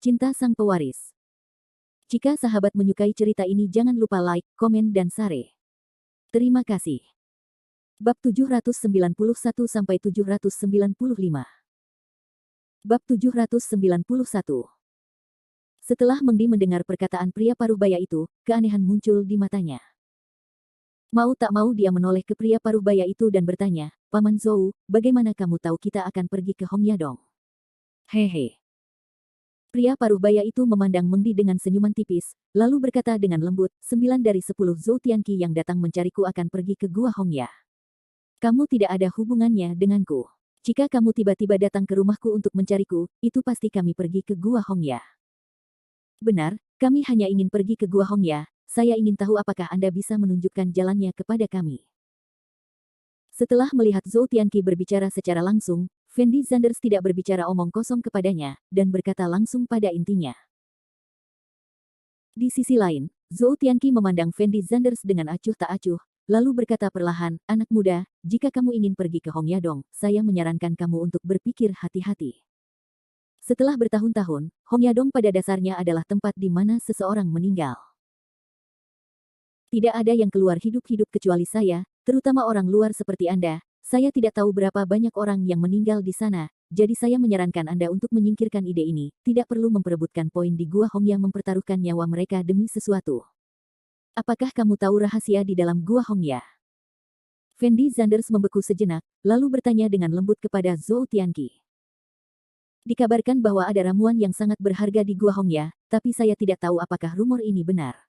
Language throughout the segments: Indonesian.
Cinta Sang Pewaris. Jika sahabat menyukai cerita ini jangan lupa like, komen dan share. Terima kasih. Bab 791-795. Bab 791. Setelah Mengdi mendengar perkataan pria paruh baya itu, keanehan muncul di matanya. Mau tak mau dia menoleh ke pria paruh baya itu dan bertanya, "Paman Zhou, bagaimana kamu tahu kita akan pergi ke Hongyadong?" Hehe. Pria paruh baya itu memandang Mengdi dengan senyuman tipis, lalu berkata dengan lembut, 9 dari 10 Zhou Tianqi yang datang mencariku akan pergi ke Gua Hongya. Kamu tidak ada hubungannya denganku. Jika kamu tiba-tiba datang ke rumahku untuk mencariku, itu pasti kami pergi ke Gua Hongya. Benar, kami hanya ingin pergi ke Gua Hongya, saya ingin tahu apakah Anda bisa menunjukkan jalannya kepada kami. Setelah melihat Zhou Tianqi berbicara secara langsung, Fendi Zanders tidak berbicara omong kosong kepadanya, dan berkata langsung pada intinya. Di sisi lain, Zhou Tianqi memandang Fendi Zanders dengan acuh tak acuh, lalu berkata perlahan, "Anak muda, jika kamu ingin pergi ke Hongyadong, saya menyarankan kamu untuk berpikir hati-hati. Setelah bertahun-tahun, Hongyadong pada dasarnya adalah tempat di mana seseorang meninggal. Tidak ada yang keluar hidup-hidup kecuali saya, terutama orang luar seperti Anda. Saya tidak tahu berapa banyak orang yang meninggal di sana, jadi saya menyarankan Anda untuk menyingkirkan ide ini, tidak perlu memperebutkan poin di Gua Hongya mempertaruhkan nyawa mereka demi sesuatu. Apakah kamu tahu rahasia di dalam Gua Hongya?" Fendi Zanders membeku sejenak, lalu bertanya dengan lembut kepada Zhou Tianqi. "Dikabarkan bahwa ada ramuan yang sangat berharga di Gua Hongya, tapi saya tidak tahu apakah rumor ini benar."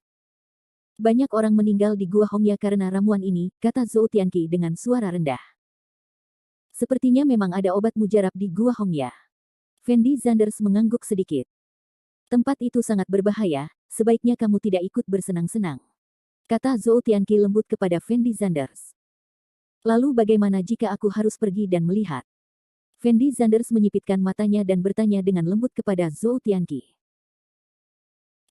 "Banyak orang meninggal di Gua Hongya karena ramuan ini," kata Zhou Tianqi dengan suara rendah. "Sepertinya memang ada obat mujarab di Gua Hongya." Fendi Zanders mengangguk sedikit. "Tempat itu sangat berbahaya, sebaiknya kamu tidak ikut bersenang-senang," kata Zhou Tianqi lembut kepada Fendi Zanders. "Lalu bagaimana jika aku harus pergi dan melihat?" Fendi Zanders menyipitkan matanya dan bertanya dengan lembut kepada Zhou Tianqi.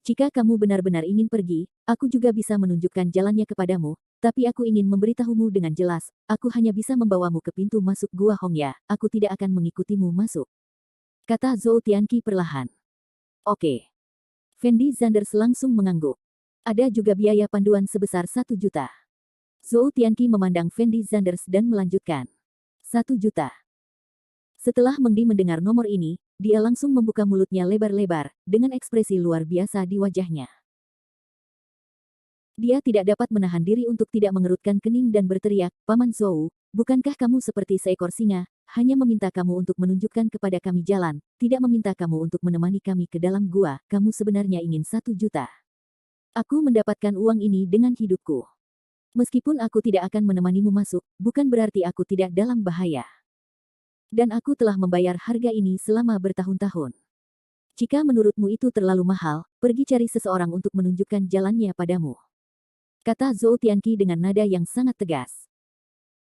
"Jika kamu benar-benar ingin pergi, aku juga bisa menunjukkan jalannya kepadamu, tapi aku ingin memberitahumu dengan jelas, aku hanya bisa membawamu ke pintu masuk Gua Hongya, aku tidak akan mengikutimu masuk," kata Zhou Tianqi perlahan. "Oke." Fendi Zanders langsung mengangguk. "Ada juga biaya panduan sebesar 1 juta. Zhou Tianqi memandang Fendi Zanders dan melanjutkan. 1 juta. Setelah Mengdi mendengar nomor ini, dia langsung membuka mulutnya lebar-lebar, dengan ekspresi luar biasa di wajahnya. Dia tidak dapat menahan diri untuk tidak mengerutkan kening dan berteriak, "Paman Zhou, bukankah kamu seperti seekor singa, hanya meminta kamu untuk menunjukkan kepada kami jalan, tidak meminta kamu untuk menemani kami ke dalam gua, kamu sebenarnya ingin 1 juta. Aku mendapatkan uang ini dengan hidupku. Meskipun aku tidak akan menemanimu masuk, bukan berarti aku tidak dalam bahaya. Dan aku telah membayar harga ini selama bertahun-tahun. Jika menurutmu itu terlalu mahal, pergi cari seseorang untuk menunjukkan jalannya padamu," kata Zhou Tianqi dengan nada yang sangat tegas.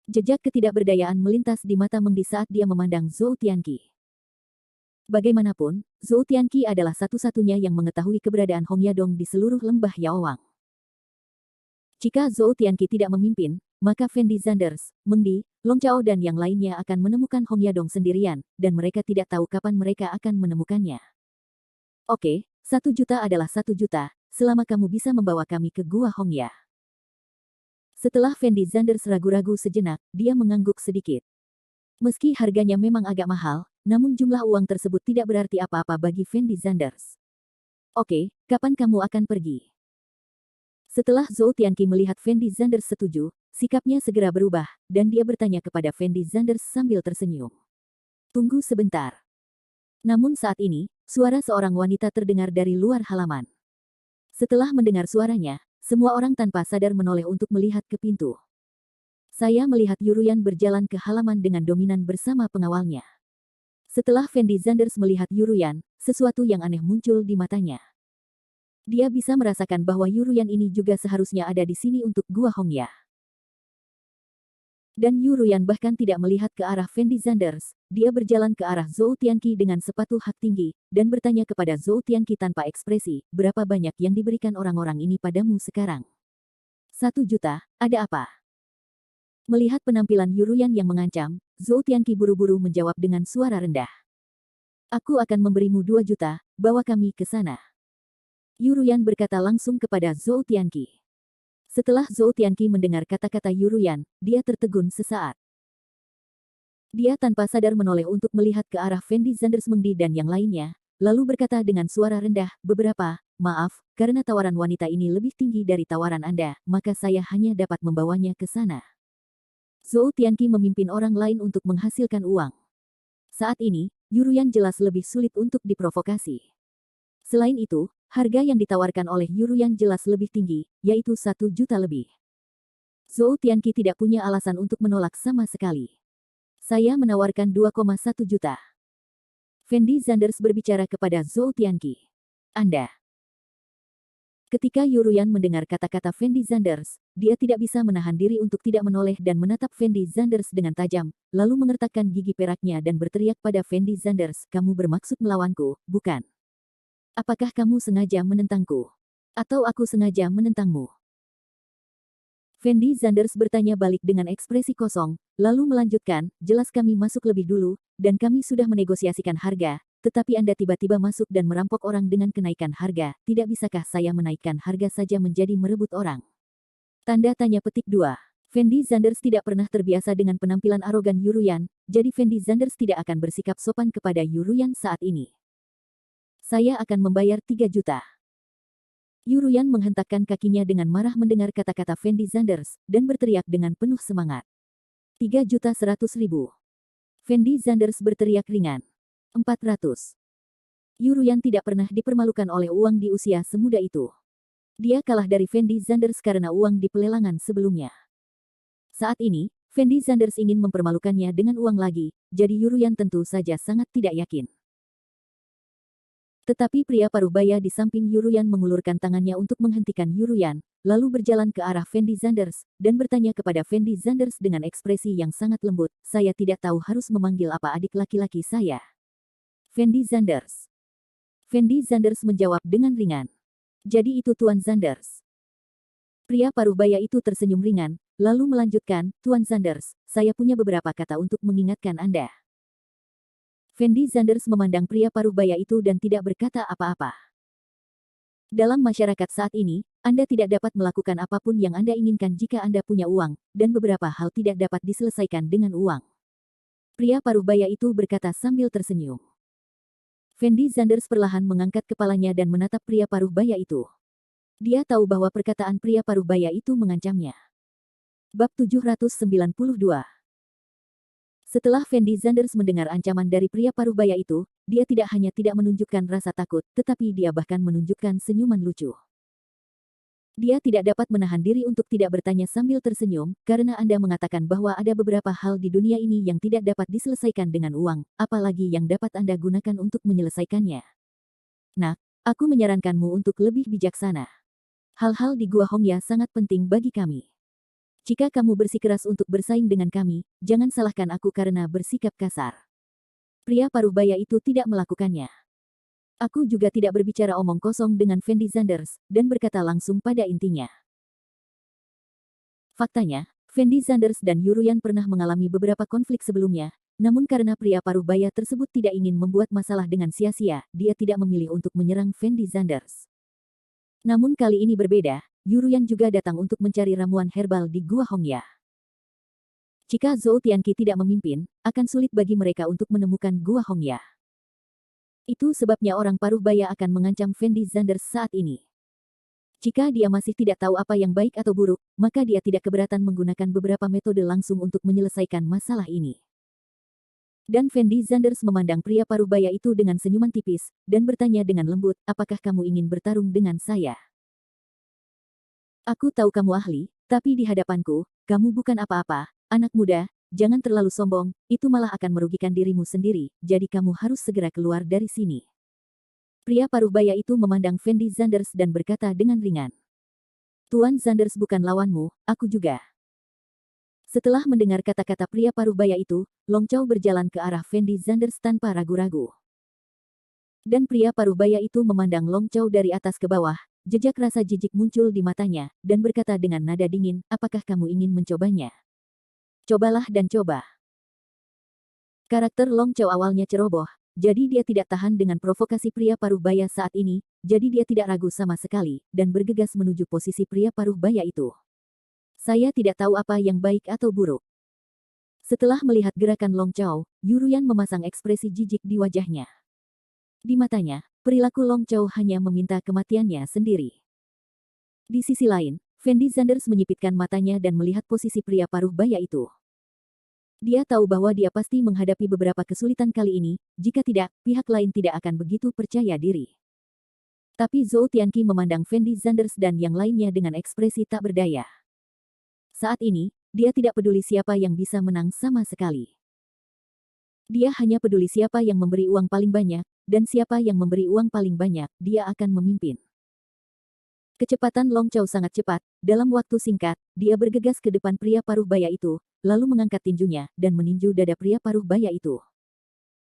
Jejak ketidakberdayaan melintas di mata Mengdi saat dia memandang Zhou Tianqi. Bagaimanapun, Zhou Tianqi adalah satu-satunya yang mengetahui keberadaan Hongyadong di seluruh lembah Yaowang. Jika Zhou Tianqi tidak memimpin, maka Fendi Zanders, Mengdi, Long Chao dan yang lainnya akan menemukan Hongyadong sendirian, dan mereka tidak tahu kapan mereka akan menemukannya. "Oke, 1 juta adalah 1 juta, selama kamu bisa membawa kami ke Gua Hongya." Setelah Fendi Zanders ragu-ragu sejenak, dia mengangguk sedikit. Meski harganya memang agak mahal, namun jumlah uang tersebut tidak berarti apa-apa bagi Fendi Zanders. "Oke, kapan kamu akan pergi?" Setelah Zhou Tianqi melihat Fendi Zanders setuju, sikapnya segera berubah, dan dia bertanya kepada Fendi Zanders sambil tersenyum. "Tunggu sebentar." Namun saat ini, suara seorang wanita terdengar dari luar halaman. Setelah mendengar suaranya, semua orang tanpa sadar menoleh untuk melihat ke pintu. Saya melihat Yuruyan berjalan ke halaman dengan dominan bersama pengawalnya. Setelah Fendi Zanders melihat Yuruyan, sesuatu yang aneh muncul di matanya. Dia bisa merasakan bahwa Yuruyan ini juga seharusnya ada di sini untuk Gua Hongya. Dan Yuruyan bahkan tidak melihat ke arah Fendi Zanders, dia berjalan ke arah Zhou Tianqi dengan sepatu hak tinggi, dan bertanya kepada Zhou Tianqi tanpa ekspresi, "Berapa banyak yang diberikan orang-orang ini padamu sekarang?" 1 juta, ada apa?" Melihat penampilan Yuruyan yang mengancam, Zhou Tianqi buru-buru menjawab dengan suara rendah. Aku akan memberimu 2 juta, bawa kami ke sana. Yuruyan berkata langsung kepada Zhou Tianqi. Setelah Zhou Tianqi mendengar kata-kata Yuruyan, dia tertegun sesaat. Dia tanpa sadar menoleh untuk melihat ke arah Fendi Zandersmengdi dan yang lainnya, lalu berkata dengan suara rendah, maaf, karena tawaran wanita ini lebih tinggi dari tawaran Anda, maka saya hanya dapat membawanya ke sana. Zhou Tianqi memimpin orang lain untuk menghasilkan uang. Saat ini, Yuruyan jelas lebih sulit untuk diprovokasi. Selain itu, harga yang ditawarkan oleh Yuruyan jelas lebih tinggi, yaitu 1 juta lebih. Zhou Tianqi tidak punya alasan untuk menolak sama sekali. Saya menawarkan 2,1 juta. Fendi Zanders berbicara kepada Zhou Tianqi. Anda. Ketika Yuruyan mendengar kata-kata Fendi Zanders, dia tidak bisa menahan diri untuk tidak menoleh dan menatap Fendi Zanders dengan tajam, lalu mengertakkan gigi peraknya dan berteriak pada Fendi Zanders, kamu bermaksud melawanku, bukan? Apakah kamu sengaja menentangku? Atau aku sengaja menentangmu? Fendi Zanders bertanya balik dengan ekspresi kosong, lalu melanjutkan, jelas kami masuk lebih dulu, dan kami sudah menegosiasikan harga, tetapi Anda tiba-tiba masuk dan merampok orang dengan kenaikan harga, tidak bisakah saya menaikkan harga saja menjadi merebut orang? Tanda tanya petik 2. Fendi Zanders tidak pernah terbiasa dengan penampilan arogan Yuruyan, jadi Fendi Zanders tidak akan bersikap sopan kepada Yuruyan saat ini. Saya akan membayar 3 juta. Yuruyan menghentakkan kakinya dengan marah mendengar kata-kata Fendi Zanders, dan berteriak dengan penuh semangat. 3.100.000. Fendi Zanders berteriak ringan. 400. Yuruyan tidak pernah dipermalukan oleh uang di usia semuda itu. Dia kalah dari Fendi Zanders karena uang di pelelangan sebelumnya. Saat ini, Fendi Zanders ingin mempermalukannya dengan uang lagi, jadi Yuruyan tentu saja sangat tidak yakin. Tetapi pria parubaya di samping Yuruyan mengulurkan tangannya untuk menghentikan Yuruyan, lalu berjalan ke arah Fendi Zanders, dan bertanya kepada Fendi Zanders dengan ekspresi yang sangat lembut, saya tidak tahu harus memanggil apa adik laki-laki saya. Fendi Zanders. Fendi Zanders menjawab dengan ringan. Jadi itu Tuan Zanders. Pria parubaya itu tersenyum ringan, lalu melanjutkan, Tuan Zanders, saya punya beberapa kata untuk mengingatkan Anda. Fendi Zanders memandang pria parubaya itu dan tidak berkata apa-apa. Dalam masyarakat saat ini, Anda tidak dapat melakukan apapun yang Anda inginkan jika Anda punya uang, dan beberapa hal tidak dapat diselesaikan dengan uang. Pria parubaya itu berkata sambil tersenyum. Fendi Zanders perlahan mengangkat kepalanya dan menatap pria parubaya itu. Dia tahu bahwa perkataan pria parubaya itu mengancamnya. Bab 792. Setelah Fendi Zanders mendengar ancaman dari pria parubaya itu, dia tidak hanya tidak menunjukkan rasa takut, tetapi dia bahkan menunjukkan senyuman lucu. Dia tidak dapat menahan diri untuk tidak bertanya sambil tersenyum, karena Anda mengatakan bahwa ada beberapa hal di dunia ini yang tidak dapat diselesaikan dengan uang, apalagi yang dapat Anda gunakan untuk menyelesaikannya. Nak, aku menyarankanmu untuk lebih bijaksana. Hal-hal di Gua Hongya sangat penting bagi kami. Jika kamu bersikeras untuk bersaing dengan kami, jangan salahkan aku karena bersikap kasar. Pria parubaya itu tidak melakukannya. Aku juga tidak berbicara omong kosong dengan Fendi Zanders, dan berkata langsung pada intinya. Faktanya, Fendi Zanders dan Yuruyan pernah mengalami beberapa konflik sebelumnya, namun karena pria parubaya tersebut tidak ingin membuat masalah dengan sia-sia, dia tidak memilih untuk menyerang Fendi Zanders. Namun kali ini berbeda, Yuruyan juga datang untuk mencari ramuan herbal di Gua Hongya. Jika Zhou Tianqi tidak memimpin, akan sulit bagi mereka untuk menemukan Gua Hongya. Itu sebabnya orang parubaya akan mengancam Fendi Zanders saat ini. Jika dia masih tidak tahu apa yang baik atau buruk, maka dia tidak keberatan menggunakan beberapa metode langsung untuk menyelesaikan masalah ini. Dan Fendi Zanders memandang pria parubaya itu dengan senyuman tipis, dan bertanya dengan lembut, apakah kamu ingin bertarung dengan saya? Aku tahu kamu ahli, tapi di hadapanku, kamu bukan apa-apa, anak muda, jangan terlalu sombong, itu malah akan merugikan dirimu sendiri, jadi kamu harus segera keluar dari sini. Pria parubaya itu memandang Fendi Zanders dan berkata dengan ringan. Tuan Zanders bukan lawanmu, aku juga. Setelah mendengar kata-kata pria parubaya itu, Long Chao berjalan ke arah Fendi Zanders tanpa ragu-ragu. Dan pria parubaya itu memandang Long Chao dari atas ke bawah, jejak rasa jijik muncul di matanya, dan berkata dengan nada dingin, apakah kamu ingin mencobanya? Cobalah dan coba. Karakter Long Chao awalnya ceroboh, jadi dia tidak tahan dengan provokasi pria paruh baya saat ini, jadi dia tidak ragu sama sekali, dan bergegas menuju posisi pria paruh baya itu. Saya tidak tahu apa yang baik atau buruk. Setelah melihat gerakan Long Chow, Yuruyan memasang ekspresi jijik di wajahnya. Di matanya, perilaku Long Chow hanya meminta kematiannya sendiri. Di sisi lain, Fendi Zanders menyipitkan matanya dan melihat posisi pria paruh baya itu. Dia tahu bahwa dia pasti menghadapi beberapa kesulitan kali ini, jika tidak, pihak lain tidak akan begitu percaya diri. Tapi Zhou Tianqi memandang Fendi Zanders dan yang lainnya dengan ekspresi tak berdaya. Saat ini, dia tidak peduli siapa yang bisa menang sama sekali. Dia hanya peduli siapa yang memberi uang paling banyak, dan siapa yang memberi uang paling banyak, dia akan memimpin. Kecepatan Long Chow sangat cepat, dalam waktu singkat, dia bergegas ke depan pria paruh baya itu, lalu mengangkat tinjunya, dan meninju dada pria paruh baya itu.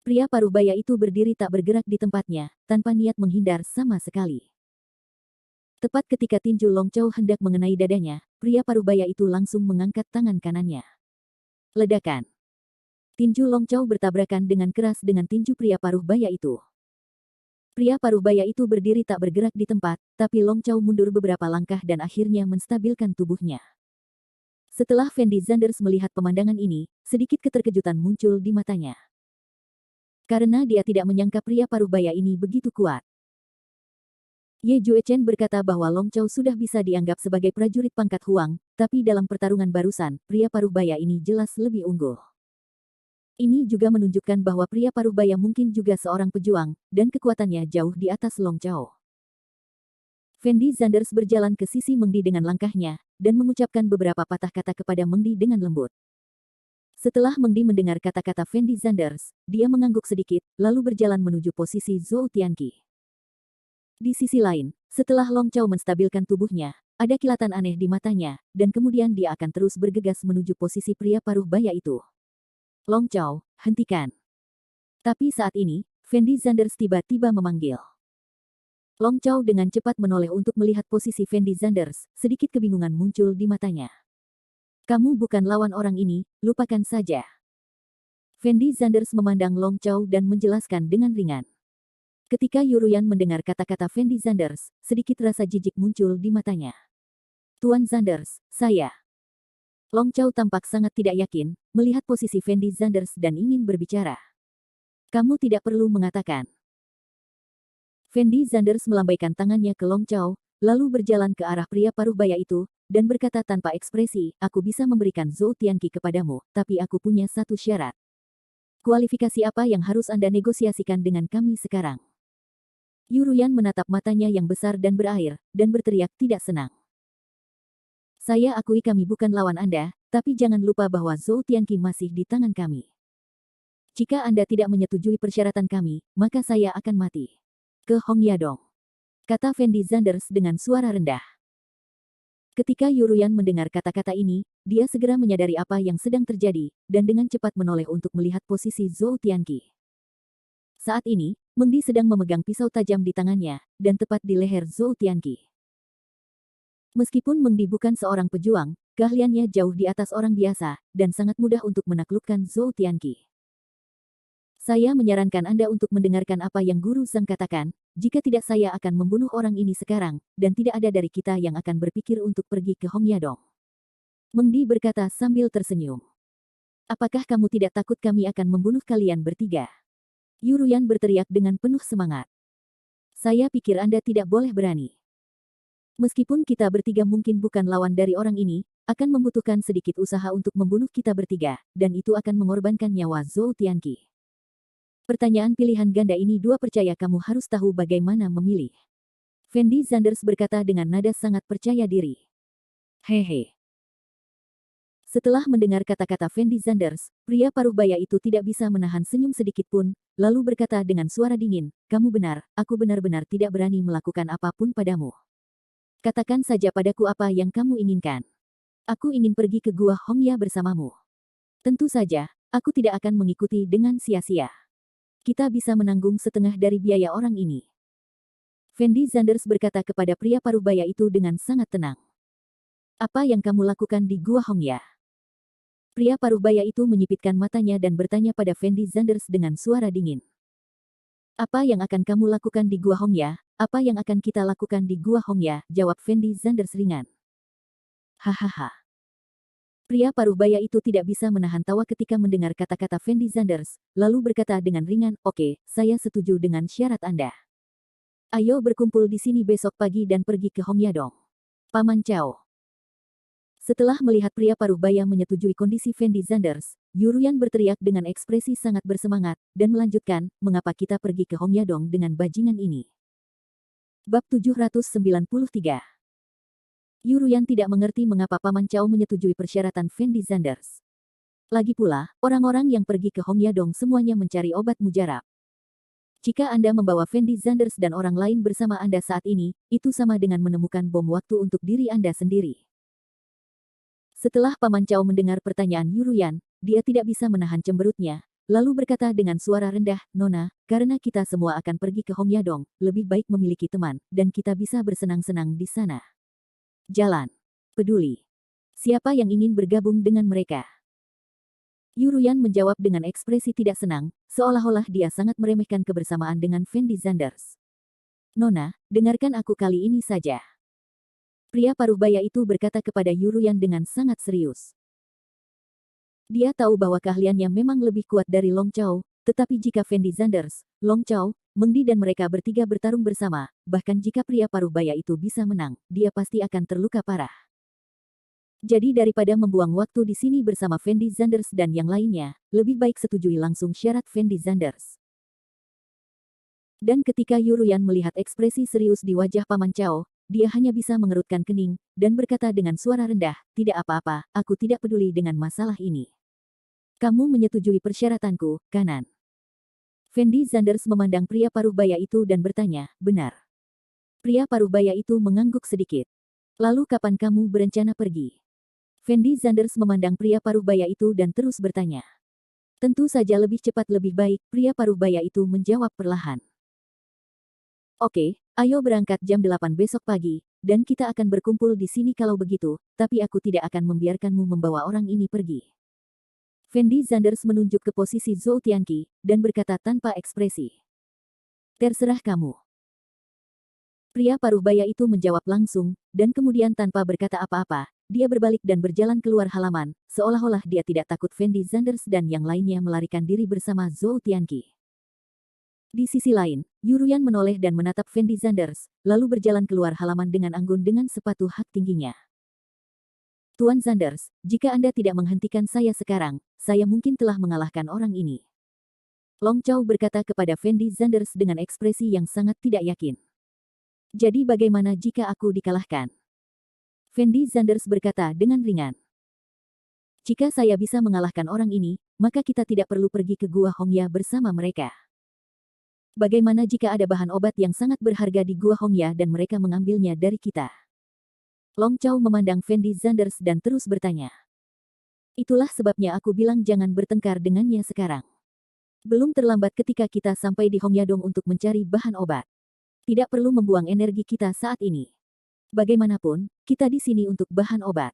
Pria paruh baya itu berdiri tak bergerak di tempatnya, tanpa niat menghindar sama sekali. Tepat ketika tinju Long Chow hendak mengenai dadanya, pria paruh baya itu langsung mengangkat tangan kanannya. Ledakan. Tinju Long Chow bertabrakan dengan keras dengan tinju pria paruh baya itu. Pria paruh baya itu berdiri tak bergerak di tempat, tapi Long Chow mundur beberapa langkah dan akhirnya menstabilkan tubuhnya. Setelah Fendi Zanders melihat pemandangan ini, sedikit keterkejutan muncul di matanya. Karena dia tidak menyangka pria paruh baya ini begitu kuat. Ye Juechen berkata bahwa Long Chow sudah bisa dianggap sebagai prajurit pangkat Huang, tapi dalam pertarungan barusan, pria paruh baya ini jelas lebih unggul. Ini juga menunjukkan bahwa pria paruh baya mungkin juga seorang pejuang, dan kekuatannya jauh di atas Long Chow. Fendi Zanders berjalan ke sisi Mengdi dengan langkahnya, dan mengucapkan beberapa patah kata kepada Mengdi dengan lembut. Setelah Mengdi mendengar kata-kata Fendi Zanders, dia mengangguk sedikit, lalu berjalan menuju posisi Zhou Tianqi. Di sisi lain, setelah Long Chow menstabilkan tubuhnya, ada kilatan aneh di matanya, dan kemudian dia akan terus bergegas menuju posisi pria paruh baya itu. Long Chow, hentikan. Tapi saat ini, Fendi Zanders tiba-tiba memanggil. Long Chow dengan cepat menoleh untuk melihat posisi Fendi Zanders, sedikit kebingungan muncul di matanya. Kamu bukan lawan orang ini, lupakan saja. Fendi Zanders memandang Long Chow dan menjelaskan dengan ringan. Ketika Yuruyan mendengar kata-kata Fendi Zanders, sedikit rasa jijik muncul di matanya. Tuan Zanders, saya. Long Chow tampak sangat tidak yakin, melihat posisi Fendi Zanders dan ingin berbicara. Kamu tidak perlu mengatakan. Fendi Zanders melambaikan tangannya ke Long Chow, lalu berjalan ke arah pria paruh baya itu, dan berkata tanpa ekspresi, aku bisa memberikan Zhou Tianqi kepadamu, tapi aku punya satu syarat. Kualifikasi apa yang harus Anda negosiasikan dengan kami sekarang? Yuruyan menatap matanya yang besar dan berair, dan berteriak tidak senang. Saya akui kami bukan lawan Anda, tapi jangan lupa bahwa Zhou Tianqi masih di tangan kami. Jika Anda tidak menyetujui persyaratan kami, maka saya akan mati. Ke Hong Yadong, kata Fendi Zanders dengan suara rendah. Ketika Yuruyan mendengar kata-kata ini, dia segera menyadari apa yang sedang terjadi, dan dengan cepat menoleh untuk melihat posisi Zhou Tianqi. Saat ini, Mengdi sedang memegang pisau tajam di tangannya, dan tepat di leher Zhou Tianqi. Meskipun Mengdi bukan seorang pejuang, keahliannya jauh di atas orang biasa, dan sangat mudah untuk menaklukkan Zhou Tianqi. Saya menyarankan Anda untuk mendengarkan apa yang Guru Zhang katakan, jika tidak saya akan membunuh orang ini sekarang, dan tidak ada dari kita yang akan berpikir untuk pergi ke Hong Yadong. Mengdi berkata sambil tersenyum. Apakah kamu tidak takut kami akan membunuh kalian bertiga? Yuruyan berteriak dengan penuh semangat. Saya pikir Anda tidak boleh berani. Meskipun kita bertiga mungkin bukan lawan dari orang ini, akan membutuhkan sedikit usaha untuk membunuh kita bertiga, dan itu akan mengorbankan nyawa Zhou Tianqi. Pertanyaan pilihan ganda ini dua percaya kamu harus tahu bagaimana memilih. Fendi Zanders berkata dengan nada sangat percaya diri. Hehe. Setelah mendengar kata-kata Fendi Zanders, pria paruh baya itu tidak bisa menahan senyum sedikit pun, lalu berkata dengan suara dingin, kamu benar, aku benar-benar tidak berani melakukan apapun padamu. Katakan saja padaku apa yang kamu inginkan. Aku ingin pergi ke Gua Hongya bersamamu. Tentu saja, aku tidak akan mengikuti dengan sia-sia. Kita bisa menanggung setengah dari biaya orang ini. Fendi Zanders berkata kepada pria paruh baya itu dengan sangat tenang. Apa yang kamu lakukan di Gua Hongya? Pria paruh baya itu menyipitkan matanya dan bertanya pada Fendi Zanders dengan suara dingin. Apa yang akan kamu lakukan di Gua Hongya? Apa yang akan kita lakukan di Gua Hongya? Jawab Fendi Zanders ringan. Hahaha. Pria paruh baya itu tidak bisa menahan tawa ketika mendengar kata-kata Fendi Zanders, lalu berkata dengan ringan, "Oke, saya setuju dengan syarat Anda. Ayo berkumpul di sini besok pagi dan pergi ke Hongyadong." Paman Cao. Setelah melihat pria paruh baya menyetujui kondisi Fendi Zanders, Yuruyan berteriak dengan ekspresi sangat bersemangat, dan melanjutkan, "Mengapa kita pergi ke Hongyadong dengan bajingan ini?" Bab 793. Yuruyan tidak mengerti mengapa Paman Cao menyetujui persyaratan Fendi Zanders. Lagi pula, orang-orang yang pergi ke Hongyadong semuanya mencari obat mujarab. Jika Anda membawa Fendi Zanders dan orang lain bersama Anda saat ini, itu sama dengan menemukan bom waktu untuk diri Anda sendiri. Setelah Paman Cao mendengar pertanyaan Yuruyan, dia tidak bisa menahan cemberutnya, lalu berkata dengan suara rendah, "Nona, karena kita semua akan pergi ke Hongyadong, lebih baik memiliki teman, dan kita bisa bersenang-senang di sana. Jalan. Peduli. Siapa yang ingin bergabung dengan mereka?" Yuruyan menjawab dengan ekspresi tidak senang, seolah-olah dia sangat meremehkan kebersamaan dengan Fendi Zanders. "Nona, dengarkan aku kali ini saja." Pria paruh baya itu berkata kepada Yuruyan dengan sangat serius. Dia tahu bahwa keahliannya memang lebih kuat dari Long Chao, tetapi jika Fendi Zanders, Long Chao, Mengdi dan mereka bertiga bertarung bersama, bahkan jika pria paruh baya itu bisa menang, dia pasti akan terluka parah. Jadi daripada membuang waktu di sini bersama Fendi Zanders dan yang lainnya, lebih baik setujui langsung syarat Fendi Zanders. Dan ketika Yuruyan melihat ekspresi serius di wajah Paman Cao, dia hanya bisa mengerutkan kening, dan berkata dengan suara rendah, "Tidak apa-apa, aku tidak peduli dengan masalah ini. Kamu menyetujui persyaratanku, kanan?" Fendi Zanders memandang pria paruh baya itu dan bertanya, "Benar." Pria paruh baya itu mengangguk sedikit. "Lalu kapan kamu berencana pergi?" Fendi Zanders memandang pria paruh baya itu dan terus bertanya. "Tentu saja lebih cepat lebih baik," pria paruh baya itu menjawab perlahan. "Oke, ayo berangkat jam 8 besok pagi, dan kita akan berkumpul di sini kalau begitu, tapi aku tidak akan membiarkanmu membawa orang ini pergi." Fendi Zanders menunjuk ke posisi Zhou Tianqi, dan berkata tanpa ekspresi. "Terserah kamu." Pria paruh baya itu menjawab langsung, dan kemudian tanpa berkata apa-apa, dia berbalik dan berjalan keluar halaman, seolah-olah dia tidak takut Fendi Zanders dan yang lainnya melarikan diri bersama Zhou Tianqi. Di sisi lain, Yuruyan menoleh dan menatap Fendi Zanders, lalu berjalan keluar halaman dengan anggun dengan sepatu hak tingginya. "Tuan Zanders, jika Anda tidak menghentikan saya sekarang, saya mungkin telah mengalahkan orang ini." Long Chao berkata kepada Fendi Zanders dengan ekspresi yang sangat tidak yakin. "Jadi bagaimana jika aku dikalahkan?" Fendi Zanders berkata dengan ringan. "Jika saya bisa mengalahkan orang ini, maka kita tidak perlu pergi ke Gua Hongya bersama mereka. Bagaimana jika ada bahan obat yang sangat berharga di Gua Hongya dan mereka mengambilnya dari kita?" Long Chao memandang Fendi Zanders dan terus bertanya. "Itulah sebabnya aku bilang jangan bertengkar dengannya sekarang. Belum terlambat ketika kita sampai di Hongyadong untuk mencari bahan obat. Tidak perlu membuang energi kita saat ini. Bagaimanapun, kita di sini untuk bahan obat."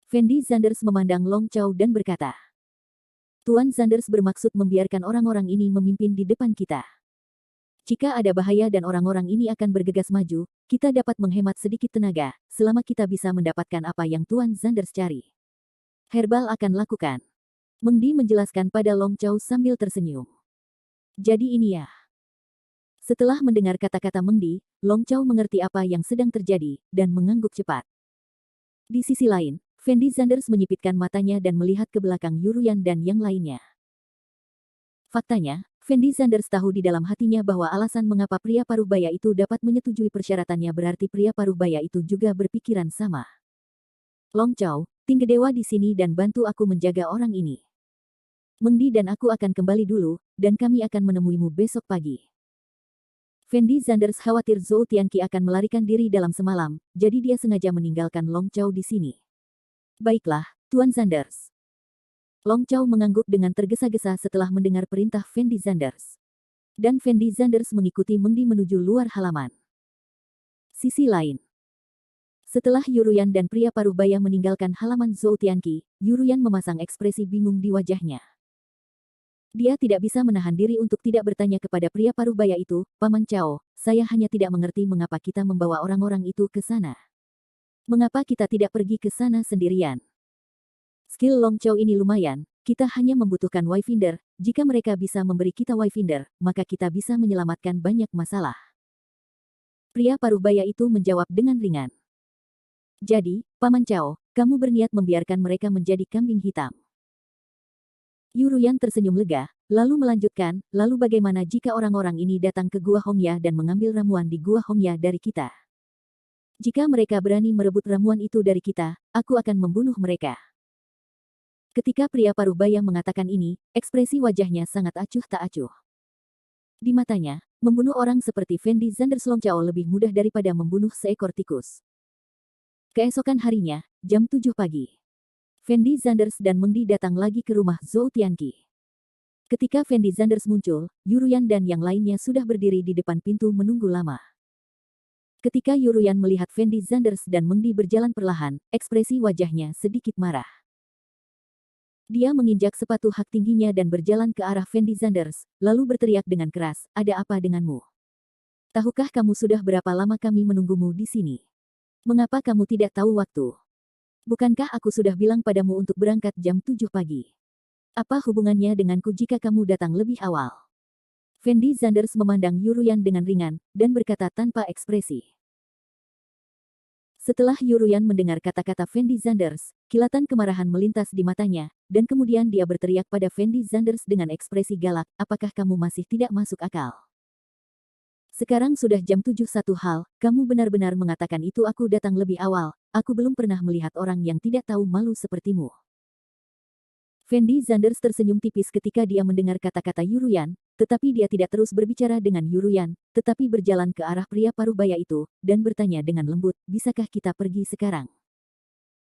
Fendi Zanders memandang Long Chao dan berkata. "Tuan Zanders bermaksud membiarkan orang-orang ini memimpin di depan kita. Jika ada bahaya dan orang-orang ini akan bergegas maju, kita dapat menghemat sedikit tenaga, selama kita bisa mendapatkan apa yang Tuan Zanders cari. Herbal akan lakukan." Mengdi menjelaskan pada Long Chao sambil tersenyum. "Jadi ini ya." Setelah mendengar kata-kata Mengdi, Long Chao mengerti apa yang sedang terjadi, dan mengangguk cepat. Di sisi lain, Fendi Zanders menyipitkan matanya dan melihat ke belakang Yuruyan dan yang lainnya. Faktanya, Fendi Zanders tahu di dalam hatinya bahwa alasan mengapa pria paruh baya itu dapat menyetujui persyaratannya berarti pria paruh baya itu juga berpikiran sama. "Long Chao, tinggi dewa di sini dan bantu aku menjaga orang ini. Mengdi dan aku akan kembali dulu, dan kami akan menemuimu besok pagi." Fendi Zanders khawatir Zhou Tianqi akan melarikan diri dalam semalam, jadi dia sengaja meninggalkan Long Chao di sini. "Baiklah, Tuan Zanders." Long Chao mengangguk dengan tergesa-gesa setelah mendengar perintah Fendi Zanders. Dan Fendi Zanders mengikuti Mengdi menuju luar halaman. Sisi lain. Setelah Yuruyan dan pria paruh baya meninggalkan halaman Zhou Tianqi, Yuruyan memasang ekspresi bingung di wajahnya. Dia tidak bisa menahan diri untuk tidak bertanya kepada pria paruh baya itu, Paman Cao, saya hanya tidak mengerti mengapa kita membawa orang-orang itu ke sana. Mengapa kita tidak pergi ke sana sendirian? Skill Long Chow ini lumayan, kita hanya membutuhkan Wayfinder, jika mereka bisa memberi kita Wayfinder, maka kita bisa menyelamatkan banyak masalah. Pria paruh baya itu menjawab dengan ringan. Jadi, Paman Cao, kamu berniat membiarkan mereka menjadi kambing hitam. Yuruyan tersenyum lega, lalu melanjutkan, lalu bagaimana jika orang-orang ini datang ke Gua Hongya dan mengambil ramuan di Gua Hongya dari kita? Jika mereka berani merebut ramuan itu dari kita, aku akan membunuh mereka. Ketika pria paruh baya mengatakan ini, ekspresi wajahnya sangat acuh tak acuh. Di matanya, membunuh orang seperti Fendi Zanders Longcao lebih mudah daripada membunuh seekor tikus. Keesokan harinya, jam 7 pagi. Fendi Zanders dan Mengdi datang lagi ke rumah Zhou Tianqi. Ketika Fendi Zanders muncul, Yuruyan dan yang lainnya sudah berdiri di depan pintu menunggu lama. Ketika Yuruyan melihat Fendi Zanders dan Mengdi berjalan perlahan, ekspresi wajahnya sedikit marah. Dia menginjak sepatu hak tingginya dan berjalan ke arah Fendi Zanders, lalu berteriak dengan keras, "Ada apa denganmu? Tahukah kamu sudah berapa lama kami menunggumu di sini? Mengapa kamu tidak tahu waktu? Bukankah aku sudah bilang padamu untuk berangkat jam 7 pagi? Apa hubungannya denganku jika kamu datang lebih awal?" Fendi Zanders memandang Yuruyan dengan ringan, dan berkata tanpa ekspresi. Setelah Yuruyan mendengar kata-kata Fendi Zanders, kilatan kemarahan melintas di matanya, dan kemudian dia berteriak pada Fendi Zanders dengan ekspresi galak, "Apakah kamu masih tidak masuk akal? Sekarang sudah jam 7 satu hal, kamu benar-benar mengatakan itu aku datang lebih awal, aku belum pernah melihat orang yang tidak tahu malu sepertimu." Fendi Zanders tersenyum tipis ketika dia mendengar kata-kata Yuruyan, tetapi dia tidak terus berbicara dengan Yuruyan, tetapi berjalan ke arah pria paruh baya itu, dan bertanya dengan lembut, "Bisakah kita pergi sekarang?"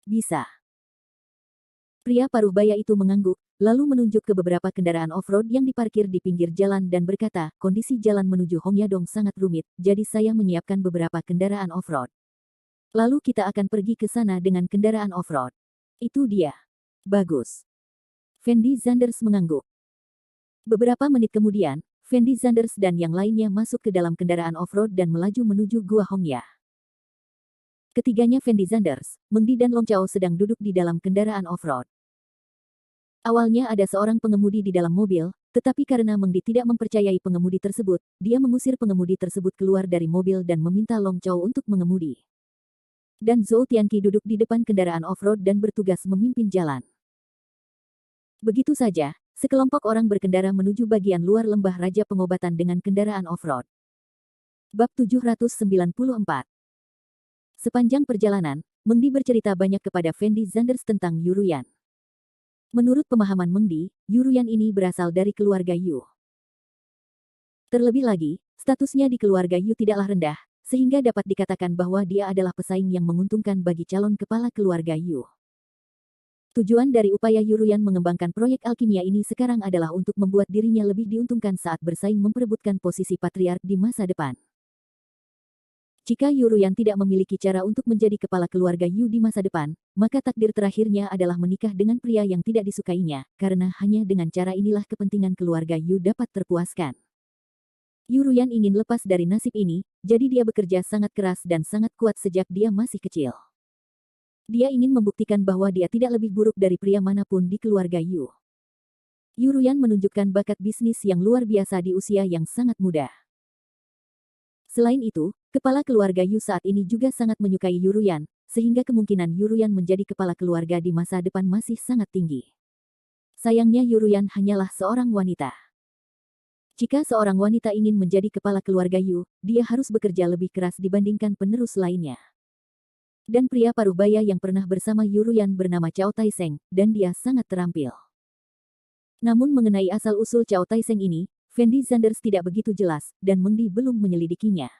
"Bisa." Pria paruh baya itu mengangguk, lalu menunjuk ke beberapa kendaraan off-road yang diparkir di pinggir jalan dan berkata, "Kondisi jalan menuju Hongyadong sangat rumit, jadi saya menyiapkan beberapa kendaraan off-road. Lalu kita akan pergi ke sana dengan kendaraan off-road." "Itu dia. Bagus." Fendi Zanders mengangguk. Beberapa menit kemudian, Fendi Zanders dan yang lainnya masuk ke dalam kendaraan off-road dan melaju menuju Gua Hongya. Ketiganya Fendi Zanders, Mengdi dan Longcao sedang duduk di dalam kendaraan off-road. Awalnya ada seorang pengemudi di dalam mobil, tetapi karena Mengdi tidak mempercayai pengemudi tersebut, dia mengusir pengemudi tersebut keluar dari mobil dan meminta Longcao untuk mengemudi. Dan Zhou Tianqi duduk di depan kendaraan off-road dan bertugas memimpin jalan. Begitu saja, sekelompok orang berkendara menuju bagian luar lembah Raja Pengobatan dengan kendaraan off-road. Bab 794. Sepanjang perjalanan, Mengdi bercerita banyak kepada Fendi Zanders tentang Yuruyan. Menurut pemahaman Mengdi, Yuruyan ini berasal dari keluarga Yu. Terlebih lagi, statusnya di keluarga Yu tidaklah rendah, sehingga dapat dikatakan bahwa dia adalah pesaing yang menguntungkan bagi calon kepala keluarga Yu. Tujuan dari upaya Yuruyan mengembangkan proyek alkimia ini sekarang adalah untuk membuat dirinya lebih diuntungkan saat bersaing memperebutkan posisi patriark di masa depan. Jika Yuruyan tidak memiliki cara untuk menjadi kepala keluarga Yu di masa depan, maka takdir terakhirnya adalah menikah dengan pria yang tidak disukainya, karena hanya dengan cara inilah kepentingan keluarga Yu dapat terpuaskan. Yuruyan ingin lepas dari nasib ini, jadi dia bekerja sangat keras dan sangat kuat sejak dia masih kecil. Dia ingin membuktikan bahwa dia tidak lebih buruk dari pria manapun di keluarga Yu. Yuruyan menunjukkan bakat bisnis yang luar biasa di usia yang sangat muda. Selain itu, kepala keluarga Yu saat ini juga sangat menyukai Yuruyan, sehingga kemungkinan Yuruyan menjadi kepala keluarga di masa depan masih sangat tinggi. Sayangnya Yuruyan hanyalah seorang wanita. Jika seorang wanita ingin menjadi kepala keluarga Yu, dia harus bekerja lebih keras dibandingkan penerus lainnya. Dan pria paruh baya yang pernah bersama Yuruyan bernama Cao Taiseng, dan dia sangat terampil. Namun mengenai asal-usul Cao Taiseng ini, Fendi Zanders tidak begitu jelas, dan Mengdi belum menyelidikinya.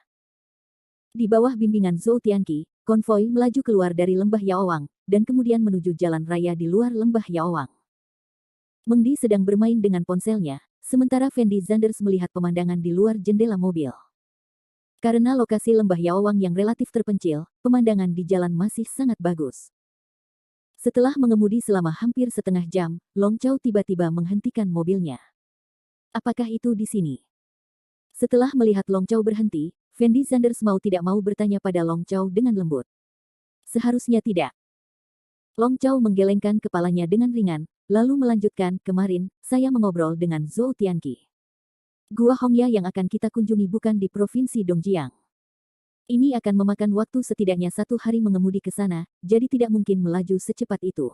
Di bawah bimbingan Zhou Tianqi, konvoi melaju keluar dari lembah Yaowang, dan kemudian menuju jalan raya di luar lembah Yaowang. Mengdi sedang bermain dengan ponselnya, sementara Fendi Zanders melihat pemandangan di luar jendela mobil. Karena lokasi lembah Yaowang yang relatif terpencil, pemandangan di jalan masih sangat bagus. Setelah mengemudi selama hampir setengah jam, Longcao tiba-tiba menghentikan mobilnya. apakah itu di sini? Setelah melihat Long Chao berhenti, Fendi Zanders mau tidak mau bertanya pada Long Chao dengan lembut. Seharusnya tidak. Long Chao menggelengkan kepalanya dengan ringan, lalu melanjutkan, kemarin, saya mengobrol dengan Zhou Tianqi. Gua Hongya yang akan kita kunjungi bukan di Provinsi Dongjiang. Ini akan memakan waktu setidaknya 1 hari mengemudi ke sana, jadi tidak mungkin melaju secepat itu.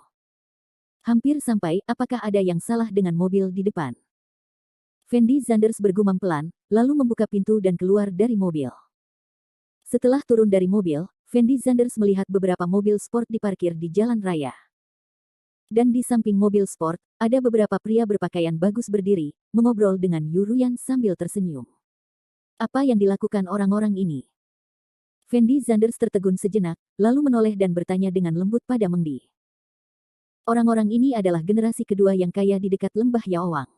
Hampir sampai, apakah ada yang salah dengan mobil di depan? Fendi Zanders bergumam pelan, lalu membuka pintu dan keluar dari mobil. Setelah turun dari mobil, Fendi Zanders melihat beberapa mobil sport diparkir di jalan raya. Dan di samping mobil sport, ada beberapa pria berpakaian bagus berdiri, mengobrol dengan Yu Ruyan sambil tersenyum. Apa yang dilakukan orang-orang ini? Fendi Zanders tertegun sejenak, lalu menoleh dan bertanya dengan lembut pada Meng Di. Orang-orang ini adalah generasi kedua yang kaya di dekat lembah Yaowang.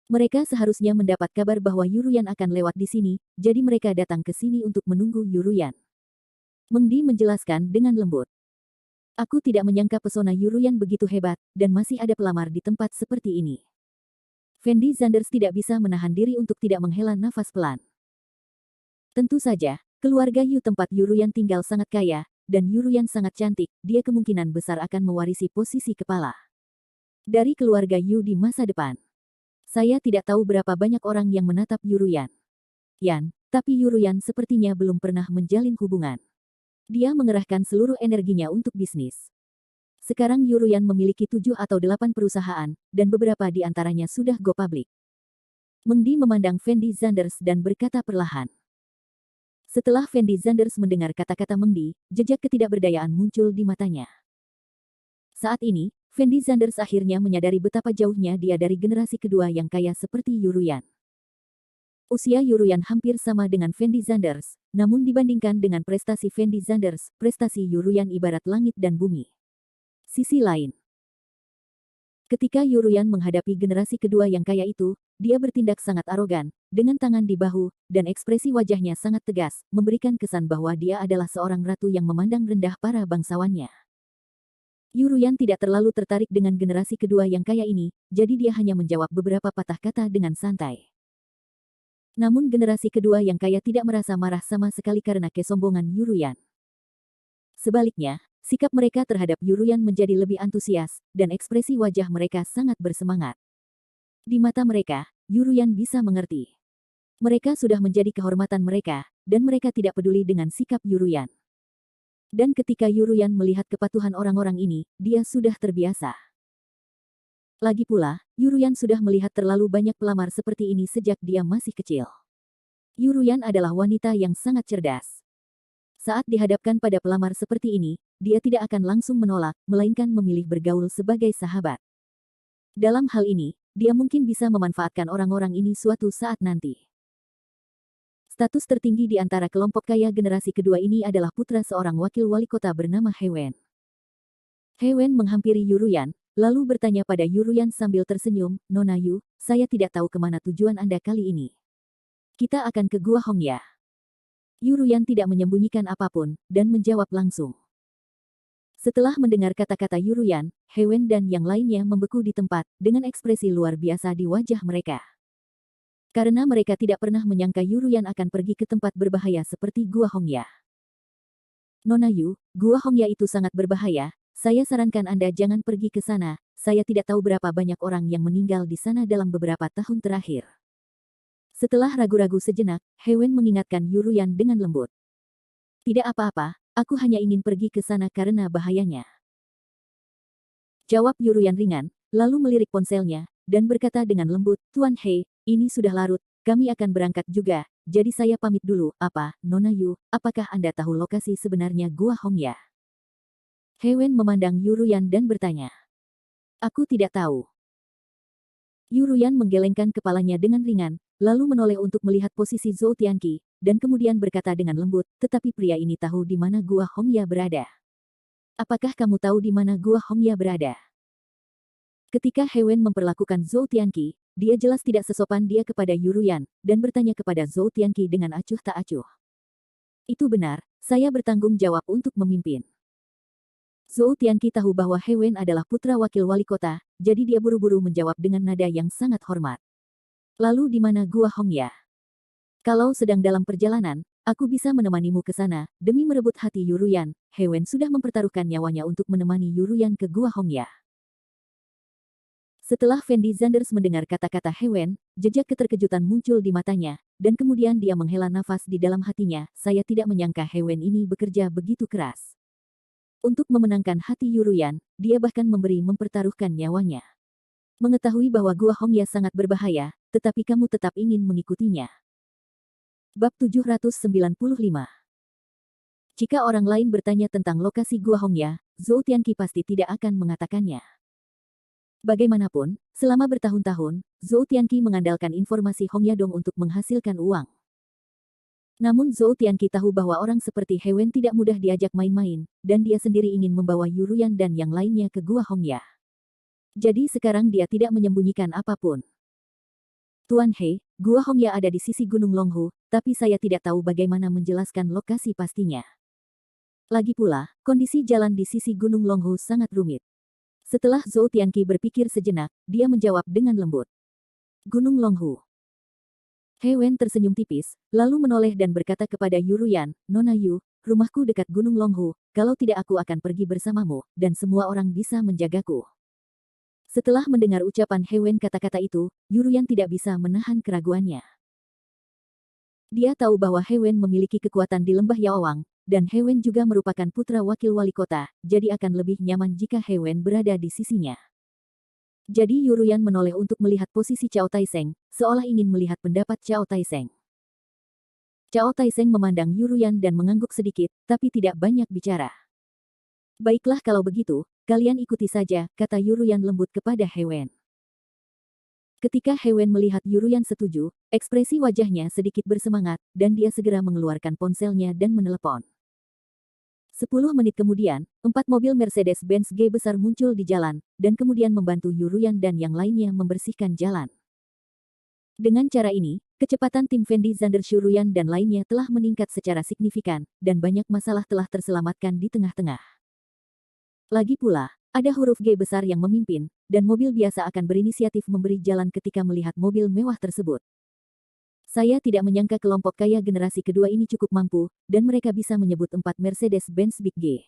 Mereka seharusnya mendapat kabar bahwa Yu Ruyan akan lewat di sini, jadi mereka datang ke sini untuk menunggu Yu Ruyan. Meng Di menjelaskan dengan lembut. Aku tidak menyangka pesona Yu Ruyan begitu hebat, dan masih ada pelamar di tempat seperti ini. Fendi Zanders tidak bisa menahan diri untuk tidak menghela nafas pelan. Tentu saja, keluarga Yu tempat Yu Ruyan tinggal sangat kaya, dan Yu Ruyan sangat cantik, dia kemungkinan besar akan mewarisi posisi kepala dari keluarga Yu di masa depan. Saya tidak tahu berapa banyak orang yang menatap Yu Ruyan. Tapi Yu Ruyan sepertinya belum pernah menjalin hubungan. Dia mengerahkan seluruh energinya untuk bisnis. Sekarang Yu Ruyan memiliki 7 atau 8 perusahaan, dan beberapa di antaranya sudah go public. Meng Di memandang Fendi Zanders dan berkata perlahan. Setelah Fendi Zanders mendengar kata-kata Meng Di, jejak ketidakberdayaan muncul di matanya. Saat ini, Fendi Zanders akhirnya menyadari betapa jauhnya dia dari generasi kedua yang kaya seperti Yu Ruyan. Usia Yu Ruyan hampir sama dengan Fendi Zanders, namun dibandingkan dengan prestasi Fendi Zanders, prestasi Yu Ruyan ibarat langit dan bumi. Sisi lain, ketika Yu Ruyan menghadapi generasi kedua yang kaya itu, dia bertindak sangat arogan, dengan tangan di bahu, dan ekspresi wajahnya sangat tegas, memberikan kesan bahwa dia adalah seorang ratu yang memandang rendah para bangsawannya. Yu Ruyan tidak terlalu tertarik dengan generasi kedua yang kaya ini, jadi dia hanya menjawab beberapa patah kata dengan santai. Namun generasi kedua yang kaya tidak merasa marah sama sekali karena kesombongan Yu Ruyan. Sebaliknya, sikap mereka terhadap Yu Ruyan menjadi lebih antusias, dan ekspresi wajah mereka sangat bersemangat. Di mata mereka, Yu Ruyan bisa mengerti. Mereka sudah menjadi kehormatan mereka, dan mereka tidak peduli dengan sikap Yu Ruyan. Dan ketika Yu Ruyan melihat kepatuhan orang-orang ini, dia sudah terbiasa. Lagi pula, Yu Ruyan sudah melihat terlalu banyak pelamar seperti ini sejak dia masih kecil. Yu Ruyan adalah wanita yang sangat cerdas. Saat dihadapkan pada pelamar seperti ini, dia tidak akan langsung menolak, melainkan memilih bergaul sebagai sahabat. Dalam hal ini, dia mungkin bisa memanfaatkan orang-orang ini suatu saat nanti. Status tertinggi di antara kelompok kaya generasi kedua ini adalah putra seorang wakil wali kota bernama He Wen. He Wen menghampiri Yu Ruyan, lalu bertanya pada Yu Ruyan sambil tersenyum, Nona Yu, saya tidak tahu kemana tujuan Anda kali ini. Kita akan ke Gua Hongya. Yu Ruyan tidak menyembunyikan apapun, dan menjawab langsung. Setelah mendengar kata-kata Yu Ruyan, He Wen dan yang lainnya membeku di tempat, dengan ekspresi luar biasa di wajah mereka. Karena mereka tidak pernah menyangka Yu Ruyan akan pergi ke tempat berbahaya seperti Gua Hongya. Nona Yu, Gua Hongya itu sangat berbahaya, saya sarankan Anda jangan pergi ke sana, saya tidak tahu berapa banyak orang yang meninggal di sana dalam beberapa tahun terakhir. Setelah ragu-ragu sejenak, He Wen mengingatkan Yu Ruyan dengan lembut. Tidak apa-apa, aku hanya ingin pergi ke sana karena bahayanya. Jawab Yu Ruyan ringan, lalu melirik ponselnya, dan berkata dengan lembut, Tuan He, ini sudah larut, kami akan berangkat juga, jadi saya pamit dulu. Apa, Nona Yu, apakah Anda tahu lokasi sebenarnya Gua Hongya? He Wen memandang Yu Ruyan dan bertanya. Aku tidak tahu. Yu Ruyan menggelengkan kepalanya dengan ringan, lalu menoleh untuk melihat posisi Zhou Tianqi, dan kemudian berkata dengan lembut, tetapi pria ini tahu di mana Gua Hongya berada. Apakah kamu tahu di mana Gua Hongya berada? Ketika He Wen memperlakukan Zhou Tianqi, dia jelas tidak sesopan dia kepada Yu Ruyan, dan bertanya kepada Zhou Tianqi dengan acuh tak acuh. Itu benar, saya bertanggung jawab untuk memimpin. Zhou Tianqi tahu bahwa He Wen adalah putra wakil wali kota, jadi dia buru-buru menjawab dengan nada yang sangat hormat. Lalu di mana Gua Hongya? Kalau sedang dalam perjalanan, aku bisa menemanimu ke sana. Demi merebut hati Yuruyan, Hewen sudah mempertaruhkan nyawanya untuk menemani Yuruyan ke Gua Hongya. Setelah Fendi Zanders mendengar kata-kata Hewen, jejak keterkejutan muncul di matanya, dan kemudian dia menghela nafas di dalam hatinya. Saya tidak menyangka Hewen ini bekerja begitu keras. Untuk memenangkan hati Yuruyan, dia bahkan mempertaruhkan nyawanya. Mengetahui bahwa Gua Hongya sangat berbahaya, tetapi kamu tetap ingin mengikutinya. Bab 795. Jika orang lain bertanya tentang lokasi Gua Hongya, Zhou Tianqi pasti tidak akan mengatakannya. Bagaimanapun, selama bertahun-tahun, Zhou Tianqi mengandalkan informasi Hongyadong untuk menghasilkan uang. Namun Zhou Tianqi tahu bahwa orang seperti Hewen tidak mudah diajak main-main, dan dia sendiri ingin membawa Yuruyan dan yang lainnya ke Gua Hongya. Jadi sekarang dia tidak menyembunyikan apapun. Tuan He, Gua Hongya ada di sisi Gunung Longhu, tapi saya tidak tahu bagaimana menjelaskan lokasi pastinya. Lagi pula, kondisi jalan di sisi Gunung Longhu sangat rumit. Setelah Zhou Tianqi berpikir sejenak, dia menjawab dengan lembut. Gunung Longhu. Hewen tersenyum tipis, lalu menoleh dan berkata kepada Yuruyan, Nona Yu, rumahku dekat Gunung Longhu, kalau tidak aku akan pergi bersamamu, dan semua orang bisa menjagaku. Setelah mendengar ucapan Hewen kata-kata itu, Yuruyan tidak bisa menahan keraguannya. Dia tahu bahwa Hewen memiliki kekuatan di lembah Yaowang, dan Hewen juga merupakan putra wakil wali kota, jadi akan lebih nyaman jika Hewen berada di sisinya. Jadi Yuruyan menoleh untuk melihat posisi Cao Taiseng, seolah ingin melihat pendapat Cao Taiseng. Cao Taiseng memandang Yuruyan dan mengangguk sedikit, tapi tidak banyak bicara. Baiklah kalau begitu, kalian ikuti saja, kata Yuruyan lembut kepada Hewen. Ketika Hewen melihat Yuruyan setuju, ekspresi wajahnya sedikit bersemangat, dan dia segera mengeluarkan ponselnya dan menelepon. 10 menit kemudian, 4 mobil Mercedes-Benz G besar muncul di jalan, dan kemudian membantu Yuruyan dan yang lainnya membersihkan jalan. Dengan cara ini, kecepatan tim Fendi Zanders Yuruyan dan lainnya telah meningkat secara signifikan, dan banyak masalah telah terselamatkan di tengah-tengah. Lagi pula, ada huruf G besar yang memimpin, dan mobil biasa akan berinisiatif memberi jalan ketika melihat mobil mewah tersebut. Saya tidak menyangka kelompok kaya generasi kedua ini cukup mampu, dan mereka bisa menyebut 4 Mercedes-Benz Big G.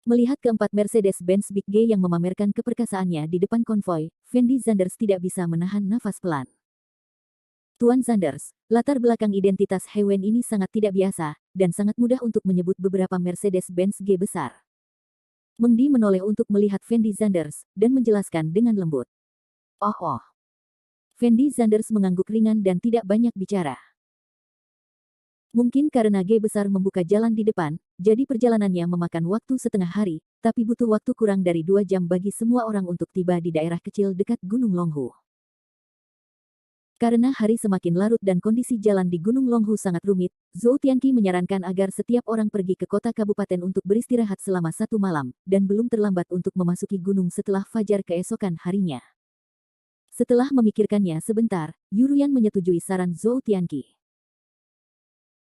Melihat keempat Mercedes-Benz Big G yang memamerkan keperkasaannya di depan konvoi, Fendi Zanders tidak bisa menahan nafas pelan. Tuan Zanders, latar belakang identitas Hewen ini sangat tidak biasa, dan sangat mudah untuk menyebut beberapa Mercedes-Benz G besar. Mengdi menoleh untuk melihat Fendi Zanders, dan menjelaskan dengan lembut. Oh. Fendi Zanders mengangguk ringan dan tidak banyak bicara. Mungkin karena G besar membuka jalan di depan, jadi perjalanannya memakan waktu setengah hari, tapi butuh waktu kurang dari 2 jam bagi semua orang untuk tiba di daerah kecil dekat Gunung Longhu. Karena hari semakin larut dan kondisi jalan di Gunung Longhu sangat rumit, Zhou Tianqi menyarankan agar setiap orang pergi ke kota kabupaten untuk beristirahat selama 1 malam, dan belum terlambat untuk memasuki gunung setelah fajar keesokan harinya. Setelah memikirkannya sebentar, Yuruyan menyetujui saran Zhou Tianqi.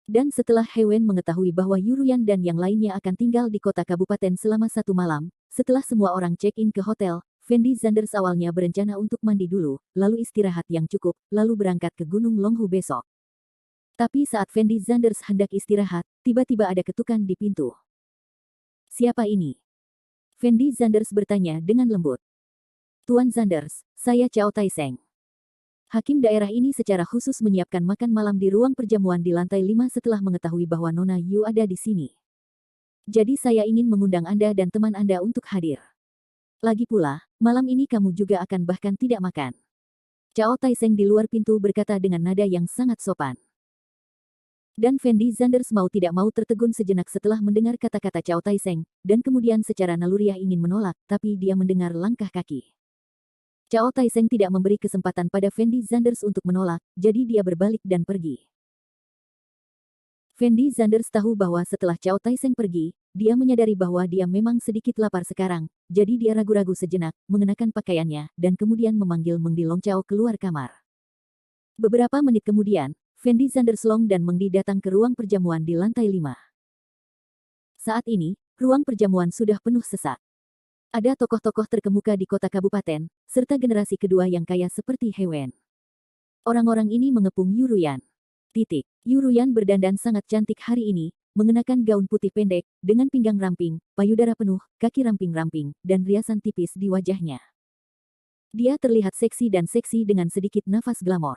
Dan setelah Hewen mengetahui bahwa Yuruyan dan yang lainnya akan tinggal di kota kabupaten selama 1 malam, setelah semua orang check-in ke hotel, Fendi Zanders awalnya berencana untuk mandi dulu, lalu istirahat yang cukup, lalu berangkat ke Gunung Longhu besok. Tapi saat Fendi Zanders hendak istirahat, tiba-tiba ada ketukan di pintu. Siapa ini? Fendi Zanders bertanya dengan lembut. Tuan Zanders, saya Cao Taiseng. Hakim daerah ini secara khusus menyiapkan makan malam di ruang perjamuan di lantai 5 setelah mengetahui bahwa Nona Yu ada di sini. Jadi saya ingin mengundang Anda dan teman Anda untuk hadir. Lagi pula, malam ini kamu juga akan bahkan tidak makan. Cao Taiseng di luar pintu berkata dengan nada yang sangat sopan. Dan Fendi Zanders mau tidak mau tertegun sejenak setelah mendengar kata-kata Cao Taiseng, dan kemudian secara naluriah ingin menolak, tapi dia mendengar langkah kaki. Cao Taiseng tidak memberi kesempatan pada Fendi Zanders untuk menolak, jadi dia berbalik dan pergi. Fendi Zanders tahu bahwa setelah Cao Taiseng pergi, dia menyadari bahwa dia memang sedikit lapar sekarang, jadi dia ragu-ragu sejenak, mengenakan pakaiannya, dan kemudian memanggil Meng Di Long Chao keluar kamar. Beberapa menit kemudian, Fendi Zanders Long dan Meng Di datang ke ruang perjamuan di lantai 5. Saat ini, ruang perjamuan sudah penuh sesak. Ada tokoh-tokoh terkemuka di kota kabupaten, serta generasi kedua yang kaya seperti Hewen. Orang-orang ini mengepung Yuruyan. Titik. Yuruyan berdandan sangat cantik hari ini, mengenakan gaun putih pendek, dengan pinggang ramping, payudara penuh, kaki ramping-ramping, dan riasan tipis di wajahnya. Dia terlihat seksi dan seksi dengan sedikit nafas glamor.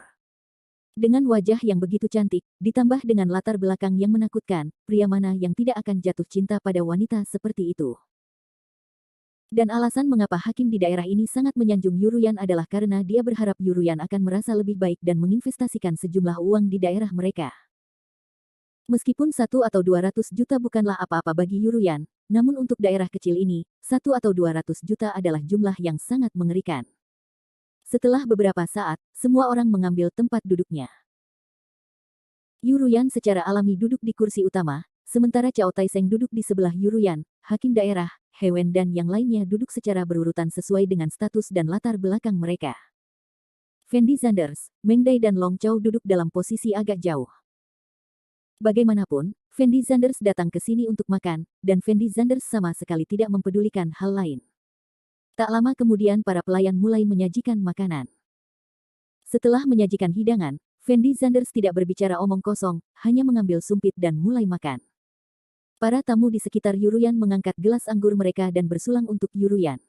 Dengan wajah yang begitu cantik, ditambah dengan latar belakang yang menakutkan, pria mana yang tidak akan jatuh cinta pada wanita seperti itu. Dan alasan mengapa hakim di daerah ini sangat menyanjung Yuruyan adalah karena dia berharap Yuruyan akan merasa lebih baik dan menginvestasikan sejumlah uang di daerah mereka. Meskipun 1 atau 200 juta bukanlah apa-apa bagi Yuruyan, namun untuk daerah kecil ini, 1 atau 200 juta adalah jumlah yang sangat mengerikan. Setelah beberapa saat, semua orang mengambil tempat duduknya. Yuruyan secara alami duduk di kursi utama, sementara Cao Taiseng duduk di sebelah Yuruyan, hakim daerah, Hewen dan yang lainnya duduk secara berurutan sesuai dengan status dan latar belakang mereka. Fendi Zanders, Meng Dai dan Long Chao duduk dalam posisi agak jauh. Bagaimanapun, Fendi Zanders datang ke sini untuk makan, dan Fendi Zanders sama sekali tidak mempedulikan hal lain. Tak lama kemudian para pelayan mulai menyajikan makanan. Setelah menyajikan hidangan, Fendi Zanders tidak berbicara omong kosong, hanya mengambil sumpit dan mulai makan. Para tamu di sekitar Yuruyan mengangkat gelas anggur mereka dan bersulang untuk Yuruyan.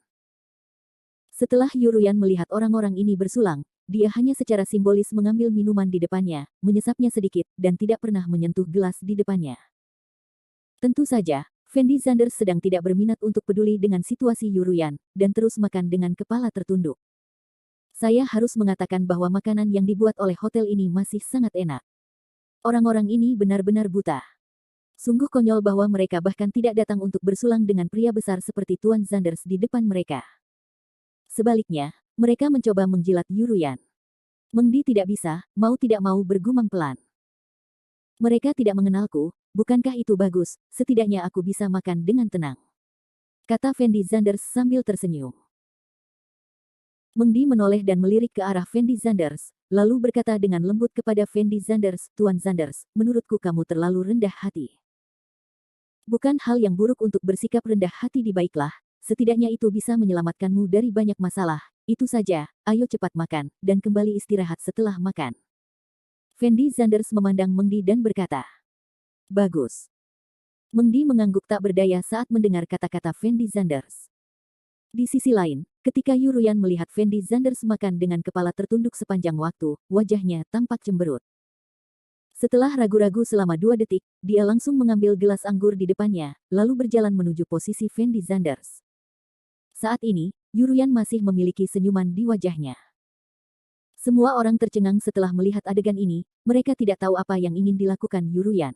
Setelah Yuruyan melihat orang-orang ini bersulang, dia hanya secara simbolis mengambil minuman di depannya, menyesapnya sedikit, dan tidak pernah menyentuh gelas di depannya. Tentu saja, Fendi Zanders sedang tidak berminat untuk peduli dengan situasi Yuruyan, dan terus makan dengan kepala tertunduk. Saya harus mengatakan bahwa makanan yang dibuat oleh hotel ini masih sangat enak. Orang-orang ini benar-benar buta. Sungguh konyol bahwa mereka bahkan tidak datang untuk bersulang dengan pria besar seperti Tuan Zanders di depan mereka. Sebaliknya, mereka mencoba menjilat Yuruyan. Mengdi tidak bisa, mau tidak mau bergumam pelan. Mereka tidak mengenalku, bukankah itu bagus, setidaknya aku bisa makan dengan tenang. Kata Fendi Zanders sambil tersenyum. Mengdi menoleh dan melirik ke arah Fendi Zanders, lalu berkata dengan lembut kepada Fendi Zanders, Tuan Zanders, menurutku kamu terlalu rendah hati. Bukan hal yang buruk untuk bersikap rendah hati di baiklah, setidaknya itu bisa menyelamatkanmu dari banyak masalah, itu saja, ayo cepat makan, dan kembali istirahat setelah makan. Fendi Zanders memandang Mengdi dan berkata, bagus. Mengdi mengangguk tak berdaya saat mendengar kata-kata Fendi Zanders. Di sisi lain, ketika Yuruyan melihat Fendi Zanders makan dengan kepala tertunduk sepanjang waktu, wajahnya tampak cemberut. Setelah ragu-ragu selama 2 detik, dia langsung mengambil gelas anggur di depannya, lalu berjalan menuju posisi Fendi Zanders. Saat ini, Yuruyan masih memiliki senyuman di wajahnya. Semua orang tercengang setelah melihat adegan ini, mereka tidak tahu apa yang ingin dilakukan Yuruyan.